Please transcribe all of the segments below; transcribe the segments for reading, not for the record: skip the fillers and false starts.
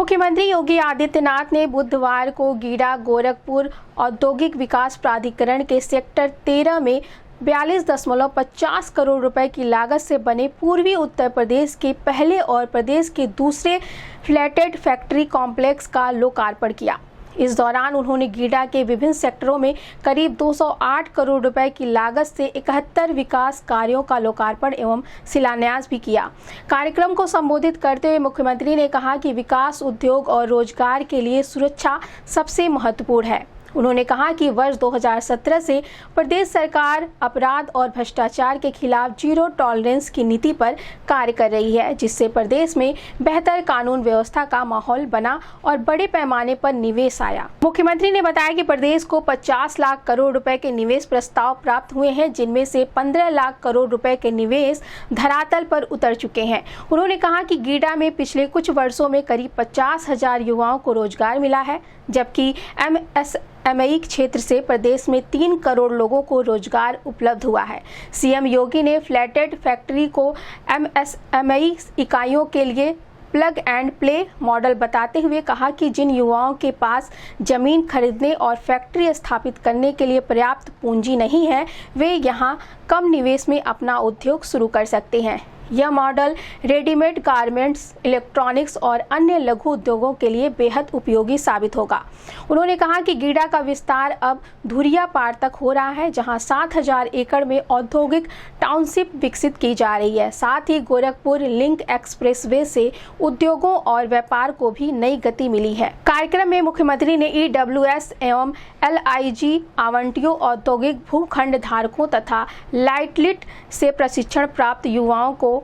मुख्यमंत्री योगी आदित्यनाथ ने बुधवार को गीडा गोरखपुर औद्योगिक विकास प्राधिकरण के सेक्टर 13 में 42.50 करोड़ रुपए की लागत से बने पूर्वी उत्तर प्रदेश के पहले और प्रदेश के दूसरे फ्लैटेड फैक्ट्री कॉम्प्लेक्स का लोकार्पण किया। इस दौरान उन्होंने गीडा के विभिन्न सेक्टरों में करीब 208 करोड़ रुपए की लागत से 71 विकास कार्यों का लोकार्पण एवं शिलान्यास भी किया। कार्यक्रम को संबोधित करते हुए मुख्यमंत्री ने कहा कि विकास, उद्योग और रोजगार के लिए सुरक्षा सबसे महत्वपूर्ण है। उन्होंने कहा कि वर्ष 2017 से प्रदेश सरकार अपराध और भ्रष्टाचार के खिलाफ जीरो टॉलरेंस की नीति पर कार्य कर रही है, जिससे प्रदेश में बेहतर कानून व्यवस्था का माहौल बना और बड़े पैमाने पर निवेश आया। मुख्यमंत्री ने बताया कि प्रदेश को 50 लाख करोड़ रुपए के निवेश प्रस्ताव प्राप्त हुए हैं, जिनमें से 15 लाख करोड़ रुपए के निवेश धरातल पर उतर चुके हैं। उन्होंने कहा कि गीडा में पिछले कुछ वर्षों में करीब 50,000 युवाओं को रोजगार मिला है, जबकि एमएसएमई क्षेत्र से प्रदेश में 3 करोड़ लोगों को रोजगार उपलब्ध हुआ है। सीएम योगी ने फ्लैटेड फैक्ट्री को एमएसएमई इकाइयों के लिए प्लग एंड प्ले मॉडल बताते हुए कहा कि जिन युवाओं के पास जमीन खरीदने और फैक्ट्री स्थापित करने के लिए पर्याप्त पूंजी नहीं है, वे यहां कम निवेश में अपना उद्योग शुरू कर सकते हैं। यह मॉडल रेडीमेड गारमेंट्स, इलेक्ट्रॉनिक्स और अन्य लघु उद्योगों के लिए बेहद उपयोगी साबित होगा। उन्होंने कहा कि गीडा का विस्तार अब धुरिया पार तक हो रहा है, जहां 7,000 एकड़ में औद्योगिक टाउनशिप विकसित की जा रही है। साथ ही गोरखपुर लिंक एक्सप्रेसवे से उद्योगों और व्यापार को भी नई गति मिली है। कार्यक्रम में मुख्यमंत्री ने ईडब्ल्यूएस एवं एलआईजी आवंटियों, औद्योगिक भूखंड धारकों तथा लाइटलिट से प्रशिक्षण प्राप्त युवाओं को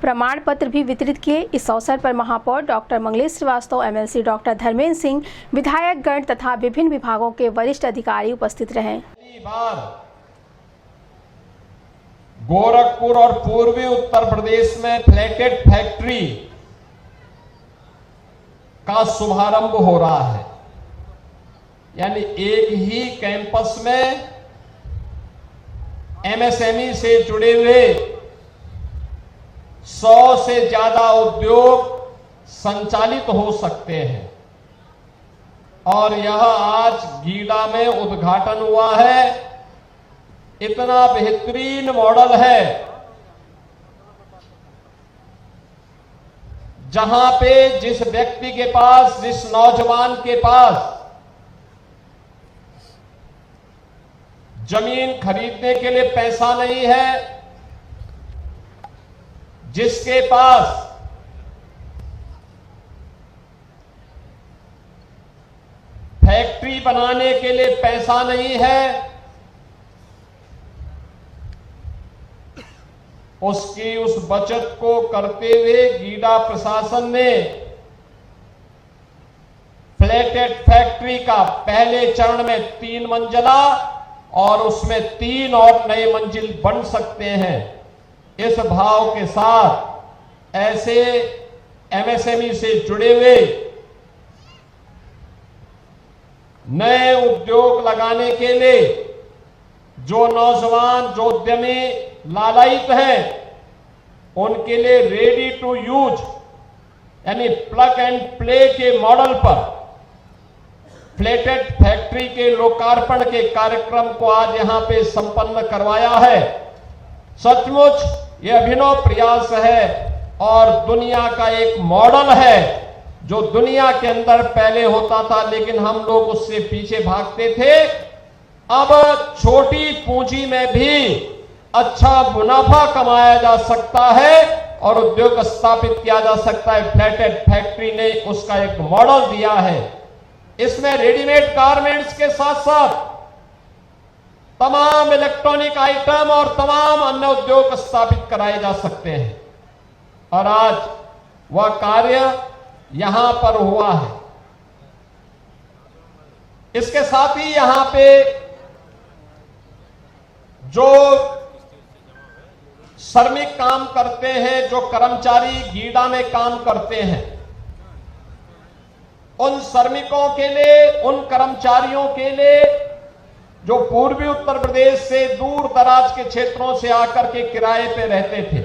प्रमाण पत्र भी वितरित किए। इस अवसर पर महापौर doctor Mangalesh Shrivastava, MLC doctor Dharmendra Singh, विधायकगण तथा विभिन्न विभागों के वरिष्ठ अधिकारी उपस्थित रहे। गोरखपुर और पूर्वी उत्तर प्रदेश में फ्लैटेड फैक्ट्री का शुभारंभ हो रहा है, यानी एक ही कैंपस में एमएसएमई से जुड़े हुए 100 से ज्यादा उद्योग संचालित हो सकते हैं। और यह आज गीडा में उद्घाटन हुआ है। इतना बेहतरीन मॉडल है जहां पे जिस व्यक्ति के पास, जिस नौजवान के पास जमीन खरीदने के लिए पैसा नहीं है, जिसके पास फैक्ट्री बनाने के लिए पैसा नहीं है, उसकी उस बचत को करते हुए गीडा प्रशासन ने फ्लैटेड फैक्ट्री का पहले चरण में 3 मंजिला और उसमें 3 और नए मंजिल बन सकते हैं। इस भाव के साथ ऐसे एमएसएमई से जुड़े हुए नए उद्योग लगाने के लिए जो नौजवान, जो उद्यमी लालायित हैं, उनके लिए रेडी टू यूज यानी प्लग एंड प्ले के मॉडल पर फ्लैटेड फैक्ट्री के लोकार्पण के कार्यक्रम को आज यहां पे संपन्न करवाया है। सचमुच यह अभिनव प्रयास है और दुनिया का एक मॉडल है जो दुनिया के अंदर पहले होता था, लेकिन हम लोग उससे पीछे भागते थे। अब छोटी पूंजी में भी अच्छा मुनाफा कमाया जा सकता है और उद्योग स्थापित किया जा सकता है। फ्लैटेड फैक्ट्री ने उसका एक मॉडल दिया है। इसमें रेडीमेड गारमेंट्स के साथ साथ तमाम इलेक्ट्रॉनिक आइटम और तमाम अन्य उद्योग स्थापित कराए जा सकते हैं और आज वह कार्य यहां पर हुआ है। इसके साथ ही यहां पे जो श्रमिक काम करते हैं, जो कर्मचारी गीडा में काम करते हैं, उन श्रमिकों के लिए, उन कर्मचारियों के लिए जो पूर्वी उत्तर प्रदेश से दूर दराज के क्षेत्रों से आकर के किराए पे रहते थे,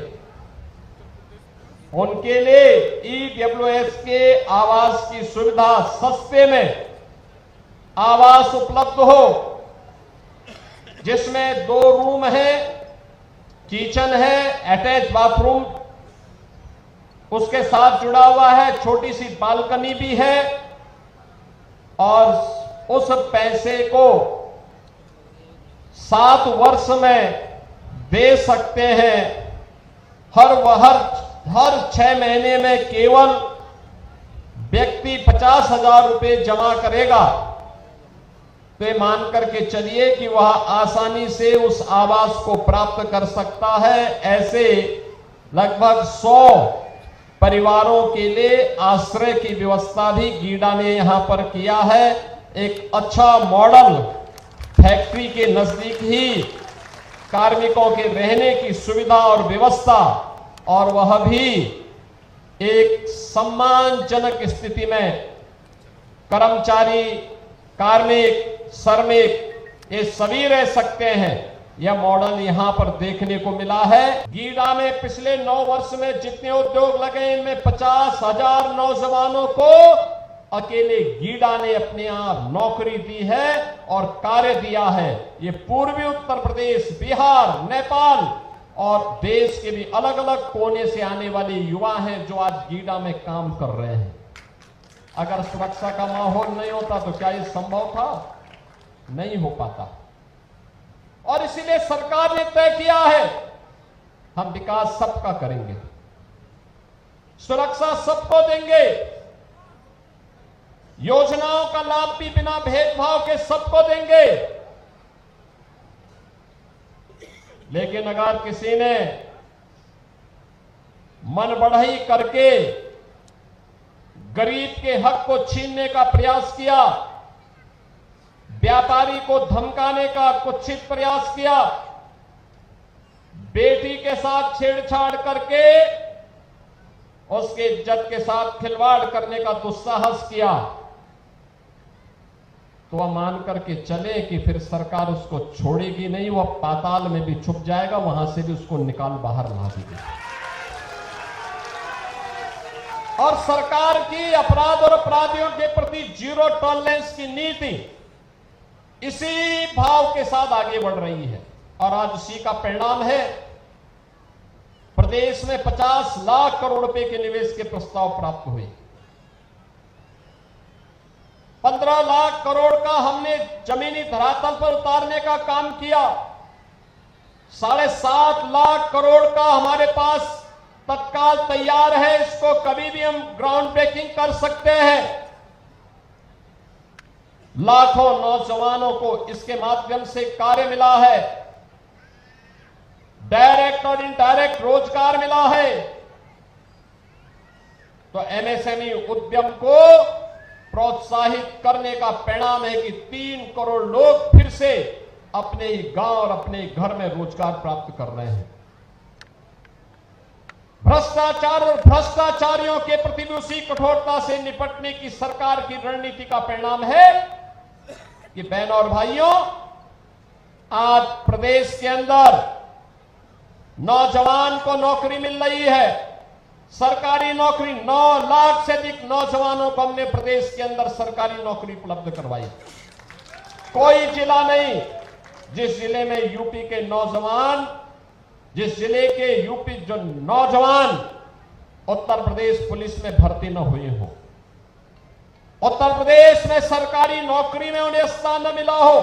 उनके लिए ईडब्ल्यूएस के आवास की सुविधा सस्ते में आवास उपलब्ध हो, जिसमें 2 रूम है, किचन है, अटैच बाथरूम उसके साथ जुड़ा हुआ है, छोटी सी बालकनी भी है, और उस पैसे को 7 वर्ष में दे सकते हैं। हर 6 महीने में केवल व्यक्ति 50,000 रुपए जमा करेगा तो ये मान करके चलिए कि वह आसानी से उस आवास को प्राप्त कर सकता है। ऐसे लगभग 100 परिवारों के लिए आश्रय की व्यवस्था भी गीडा ने यहां पर किया है। एक अच्छा मॉडल फैक्ट्री के नजदीक ही कार्मिकों के रहने की सुविधा और व्यवस्था, और वह भी एक सम्मानजनक स्थिति में कर्मचारी, कार्मिक, श्रमिक ये सभी रह सकते हैं। यह मॉडल यहां पर देखने को मिला है। गीडा में पिछले 9 वर्ष में जितने उद्योग लगे, इनमें 50,000 नौजवानों को अकेले गीडा ने अपने आप नौकरी दी है और कार्य दिया है। ये पूर्वी उत्तर प्रदेश, बिहार, नेपाल और देश के भी अलग अलग कोने से आने वाले युवा हैं जो आज गीडा में काम कर रहे हैं। अगर सुरक्षा का माहौल नहीं होता तो क्या ये संभव था? नहीं हो पाता। और इसीलिए सरकार ने तय किया है हम विकास सबका करेंगे, सुरक्षा सबको देंगे, योजनाओं का लाभ भी बिना भेदभाव के सबको देंगे। लेकिन अगर किसी ने मन बढ़ई करके गरीब के हक को छीनने का प्रयास किया, व्यापारी को धमकाने का कुत्सित प्रयास किया, बेटी के साथ छेड़छाड़ करके उसके इज्जत के साथ खिलवाड़ करने का दुस्साहस किया, तो वह मान करके चले कि फिर सरकार उसको छोड़ेगी नहीं, वह पाताल में भी छुप जाएगा, वहां से भी उसको निकाल बाहर ला देगी। और सरकार की अपराध और अपराधियों के प्रति जीरो टॉलरेंस की नीति इसी भाव के साथ आगे बढ़ रही है। और आज उसी का परिणाम है प्रदेश में 50 लाख करोड़ रुपए के निवेश के प्रस्ताव प्राप्त हुए। 15 लाख करोड़ का हमने जमीनी धरातल पर उतारने का काम किया। 7.5 लाख करोड़ का हमारे पास तत्काल तैयार है, इसको कभी भी हम ग्राउंड ब्रेकिंग कर सकते हैं। लाखों नौजवानों को इसके माध्यम से कार्य मिला है, डायरेक्ट और इनडायरेक्ट रोजगार मिला है। तो एमएसएमई उद्यम को प्रोत्साहित करने का परिणाम है कि 3 करोड़ लोग फिर से अपने ही गांव और अपने घर में रोजगार प्राप्त कर रहे हैं। भ्रष्टाचार और भ्रष्टाचारियों के प्रति भी उसी कठोरता से निपटने की सरकार की रणनीति का परिणाम है कि बहनों और भाइयों, आज प्रदेश के अंदर नौजवान को नौकरी मिल रही है। सरकारी नौकरी 9 लाख से अधिक नौजवानों को हमने प्रदेश के अंदर सरकारी नौकरी उपलब्ध करवाई। कोई जिला नहीं जिस जिले में यूपी के नौजवान, जिस जिले के यूपी जो नौजवान उत्तर प्रदेश पुलिस में भर्ती न हुए हो, उत्तर प्रदेश में सरकारी नौकरी में उन्हें स्थान न मिला हो।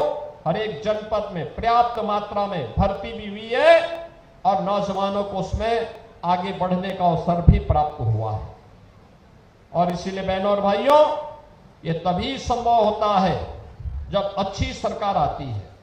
हर एक जनपद में पर्याप्त मात्रा में भर्ती भी हुई है और नौजवानों को उसमें आगे बढ़ने का अवसर भी प्राप्त हुआ है। और इसीलिए बहनों और भाइयों, ये तभी संभव होता है जब अच्छी सरकार आती है,